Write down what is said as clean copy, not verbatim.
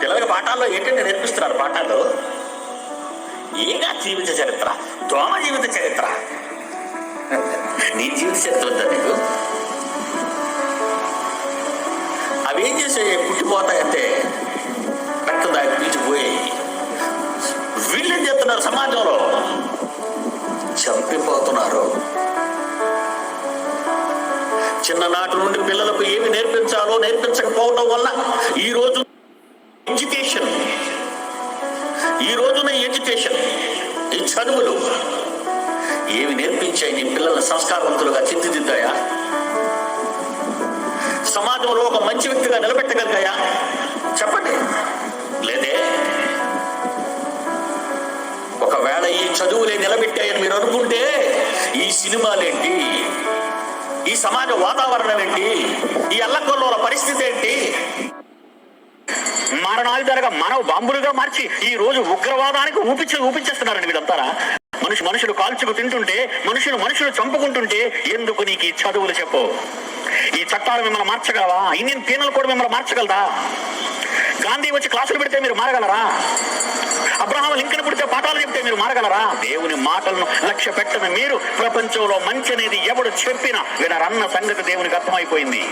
పిల్లలకి పాఠాల్లో ఏంటంటే నేర్పిస్తున్నారు పాఠాల్లో. ఏగా జీవిత చరిత్ర, దోమ జీవిత చరిత్ర. నీ జీవిత చరిత్ర ఉందా నీకు? అవి ఏం చేసే పుట్టిపోతాయంటే రక్తం దాగి పీల్చిపోయాయి. వీళ్ళేం చేస్తున్నారు? సమాజంలో చంపిపోతున్నారు. చిన్ననాటి నుండి పిల్లలకు ఏమి నేర్పించాలో నేర్పించకపోవడం వల్ల ఈ రోజున ఎడ్యుకేషన్, ఈ చదువులు ఏమి నేర్పించాయి నీ పిల్లల్ని సంస్కారవంతులుగా తీర్చిదిద్దాయా? సమాజంలో ఒక మంచి వ్యక్తిగా నిలబెట్టగలిగాయా? చెప్పండి. లేదే. ఒకవేళ ఈ చదువులే నిలబెట్టాయని మీరు అనుకుంటే ఈ సినిమాలేంటి, ఈ సమాజ వాతావరణం ఏంటి, ఈ అల్లకొల్లోల పరిస్థితి ఏంటి? మారణాయుధాలుగా మనవ బాంబులుగా మార్చి ఈ రోజు ఉగ్రవాదానికి ఊపించేస్తున్నారండి వీళ్ళంతారా. మనుషులు కాల్చుకు తింటుంటే, మనుషులు చంపుకుంటుంటే ఎందుకు నీకు ఈ చదువులు చెప్పు? ఈ చట్టాలు మిమ్మల్ని మార్చగలవా? ఇండియన్ పీనల్ కోడ్ మిమ్మల్ని మార్చగలదా? గాంధీ వచ్చి క్లాసులు పెడితే మీరు మారగలరా? అబ్రహాం లింకన్ పుడితే పాఠాలు చెప్తే మీరు మారగలరా? దేవుని మాటలను లక్ష్య పెట్టని మీరు ప్రపంచంలో మంచి అనేది ఎవడు చెప్పినా వినరన్న సంగతి దేవునికి అర్థమైపోయింది.